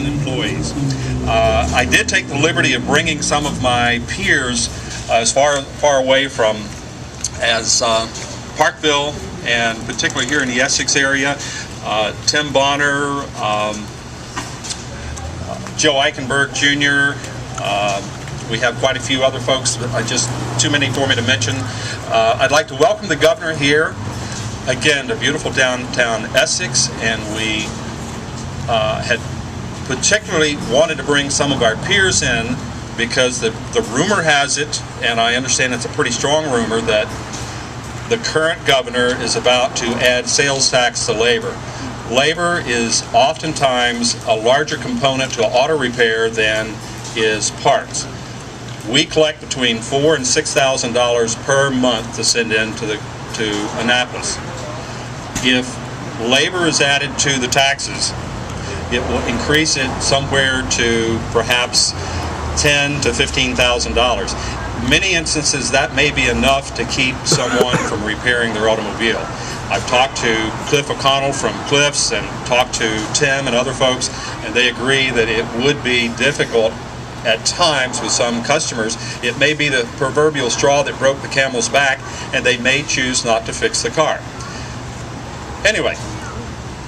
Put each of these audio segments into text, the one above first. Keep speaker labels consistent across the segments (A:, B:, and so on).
A: 2,000 employees. I did take the liberty of bringing some of my peers as far away from as Parkville, and particularly here in the Essex area. Tim Bonner, Joe Eichenberg Jr., we have quite a few other folks, just too many for me to mention. I'd like to welcome the governor here, again, to beautiful downtown Essex, and we had particularly wanted to bring some of our peers in because the rumor has it, and I understand it's a pretty strong rumor, that the current governor is about to add sales tax to labor. Labor is oftentimes a larger component to auto repair than is parts. We collect between $4,000 and $6,000 per month to send in to Annapolis. If labor is added to the taxes, it will increase it somewhere to perhaps $10,000 to $15,000. Many instances that may be enough to keep someone from repairing their automobile. I've talked to Cliff O'Connell from Cliff's and talked to Tim and other folks, and they agree that it would be difficult at times with some customers. It may be the proverbial straw that broke the camel's back, and they may choose not to fix the car. Anyway,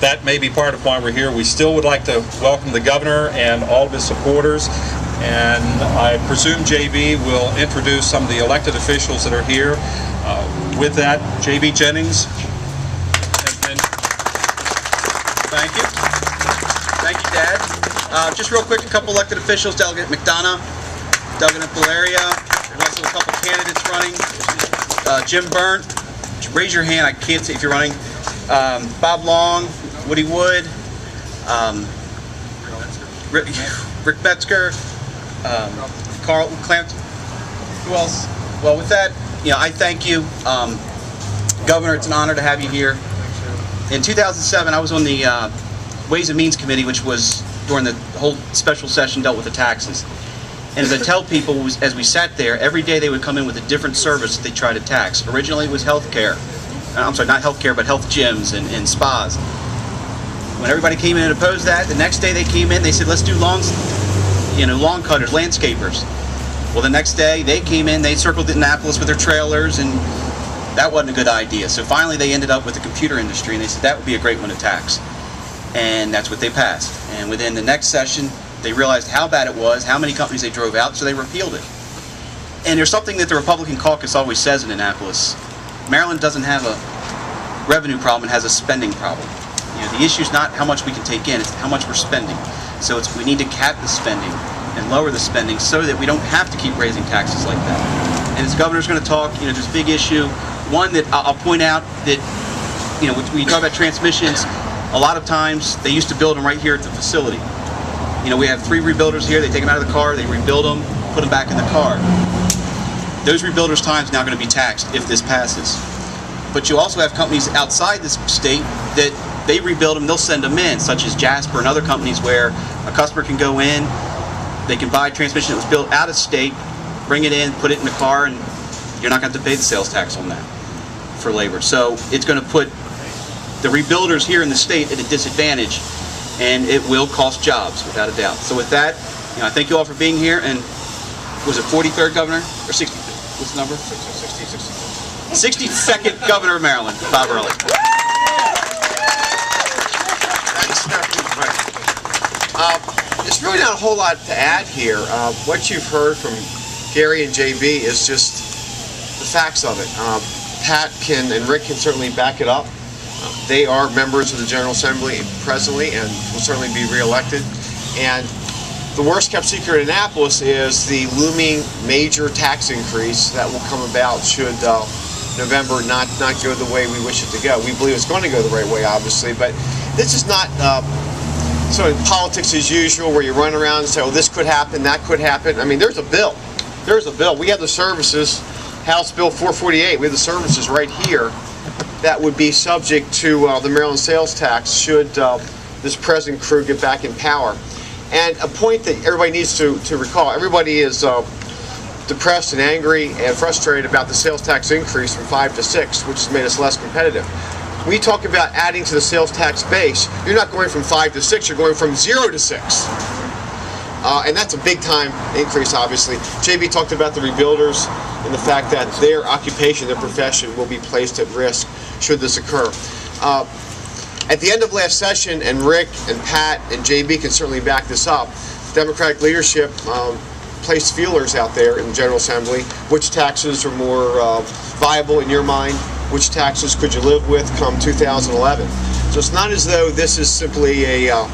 A: that may be part of why we're here. We still would like to welcome the governor and all of his supporters, and I presume JB will introduce some of the elected officials that are here. With that, JB Jennings. And thank you. Thank you, Dad. Just real quick, a couple elected officials: Delegate McDonough, Delegate Valeria. There's also a couple candidates running. Jim Burnt, raise your hand. I can't see if you're running. Bob Long, Woody Wood, Rick Metzger, Carl Clamp. Who else? Well, with that, I thank you, Governor. It's an honor to have you here. In 2007, I was on the Ways and Means Committee, which was during the whole special session dealt with the taxes. And as I tell people, as we sat there, every day they would come in with a different service that they tried to tax. Originally, it was health care. I'm sorry, not health care, but health gyms and spas. When everybody came in and opposed that, the next day they came in, they said, let's do lawn cutters, landscapers. Well, the next day they came in, they circled Annapolis with their trailers, and that wasn't a good idea. So finally they ended up with the computer industry, and they said that would be a great one to tax. And that's what they passed. And within the next session, they realized how bad it was, how many companies they drove out, so they repealed it. And there's something that the Republican caucus always says in Annapolis: Maryland doesn't have a revenue problem, it has a spending problem. The issue is not how much we can take in, it's how much we're spending. So we need to cap the spending and lower the spending so that we don't have to keep raising taxes like that. And as the governor's going to talk, there's a big issue. One that I'll point out that, when you talk about transmissions, a lot of times they used to build them right here at the facility. We have 3 rebuilders here. They take them out of the car, they rebuild them, put them back in the car. Those rebuilders' time is now going to be taxed if this passes. But you also have companies outside this state that they rebuild them, they'll send them in, such as Jasper and other companies, where a customer can go in, they can buy a transmission that was built out of state, bring it in, put it in the car, and you're not going to have to pay the sales tax on that for labor. So it's going to put the rebuilders here in the state at a disadvantage, and it will cost jobs, without a doubt. So with that, I thank you all for being here. And was it 43rd governor or 60th? What's the number? 62nd governor of Maryland, Bob Ehrlich.
B: There's really not a whole lot to add here. What you've heard from Gary and JB is just the facts of it. Pat and Rick can certainly back it up. They are members of the General Assembly presently and will certainly be reelected. And the worst kept secret in Annapolis is the looming major tax increase that will come about should November not go the way we wish it to go. We believe it's going to go the right way, obviously, but this is not sort of politics as usual where you run around and say, oh, this could happen, that could happen. I mean, there's a bill. There's a bill. We have the services, House Bill 448, we have the services right here that would be subject to the Maryland sales tax should this present crew get back in power. And a point that everybody needs to recall, everybody is depressed and angry and frustrated about the sales tax increase from 5 to 6, which has made us less competitive. when you talk about adding to the sales tax base, you're not going from 5 to 6, you're going from 0 to 6. And that's a big time increase, obviously. JB talked about the rebuilders and the fact that their occupation, their profession will be placed at risk should this occur. At the end of last session, and Rick and Pat and JB can certainly back this up, Democratic leadership placed feelers out there in the General Assembly. Which taxes are more viable in your mind? Which taxes could you live with come 2011? So it's not as though this is simply a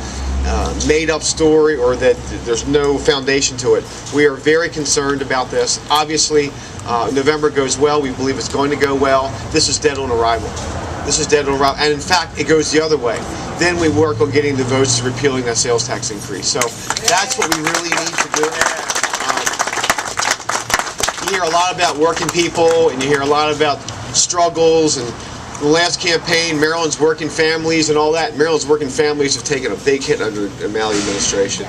B: made-up story or that there's no foundation to it. We are very concerned about this. Obviously, November goes well. We believe it's going to go well. This is dead on arrival. This is dead on arrival. And in fact, it goes the other way. Then we work on getting the votes to repealing that sales tax increase. So that's what we really need to do. You hear a lot about working people, and you hear a lot about struggles, and the last campaign, Maryland's working families and all that. Maryland's working families have taken a big hit under the O'Malley administration,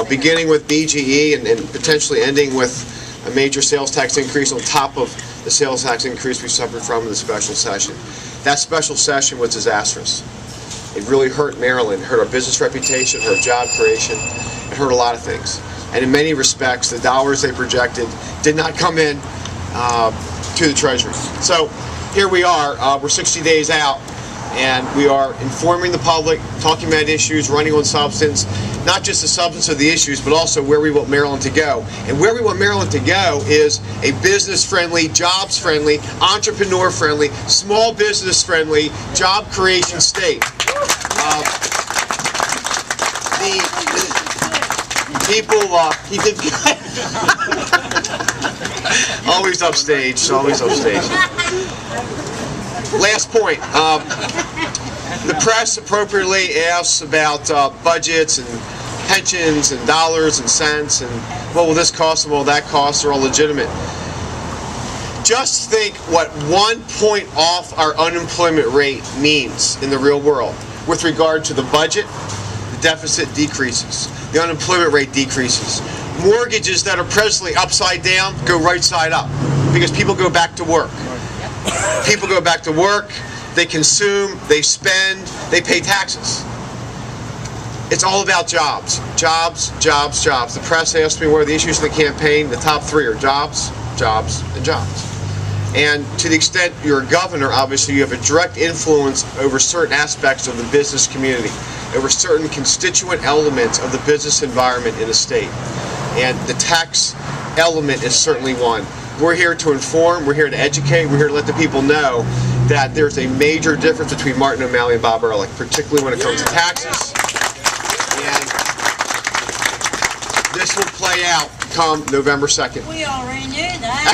B: beginning with BGE and potentially ending with a major sales tax increase on top of the sales tax increase we suffered from in the special session. That special session was disastrous. It really hurt Maryland, it hurt our business reputation, it hurt job creation, it hurt a lot of things. And in many respects, the dollars they projected did not come in to the Treasury. So here we are, we're 60 days out, and we are informing the public, talking about issues, running on substance, not just the substance of the issues, but also where we want Maryland to go. And where we want Maryland to go is a business-friendly, jobs-friendly, entrepreneur-friendly, small business-friendly, job creation state. He did always upstage, always upstage. Last point. The press appropriately asks about budgets and pensions and dollars and cents and what will this cost and what will that cost. Are all legitimate. Just think what 1 point off our unemployment rate means in the real world. With regard to the budget, the deficit decreases. The unemployment rate decreases. Mortgages that are presently upside down go right side up because people go back to work. People go back to work, they consume, they spend, they pay taxes. It's all about jobs. Jobs, jobs, jobs. The press asked me what are the issues in the campaign. The top 3 are jobs, jobs, and jobs. And to the extent you're a governor, obviously you have a direct influence over certain aspects of the business community, over certain constituent elements of the business environment in the state. And the tax element is certainly one. We're here to inform, we're here to educate, we're here to let the people know that there's a major difference between Martin O'Malley and Bob Ehrlich, particularly when it comes to taxes. And this will play out come November 2nd.
C: We already knew that.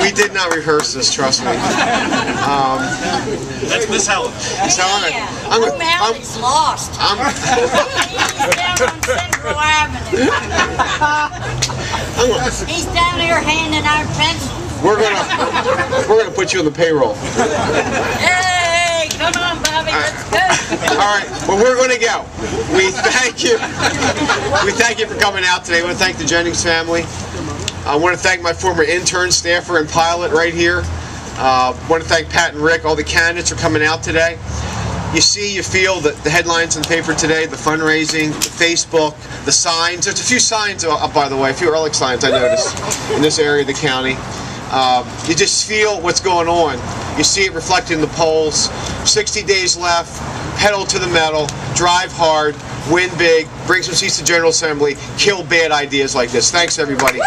B: We did not rehearse this, trust me.
D: That's Miss Helen.
C: O'Malley's lost. He's down on Central Avenue. He's down here handing out pencils.
B: We're gonna put you on the payroll.
C: Hey, come on, Bobby, let's go.
B: All right, well, we're going to go. We thank you. We thank you for coming out today. I want to thank the Jennings family. I want to thank my former intern, staffer, and pilot right here. I want to thank Pat and Rick. All the candidates are coming out today. You see, you feel the headlines in the paper today, the fundraising, the Facebook, the signs. There's a few signs up, by the way, a few Ehrlich signs I noticed in this area of the county. You just feel what's going on. You see it reflected in the polls. 60 days left. Pedal to the metal. Drive hard. Win big. Bring some seats to General Assembly. Kill bad ideas like this. Thanks, everybody.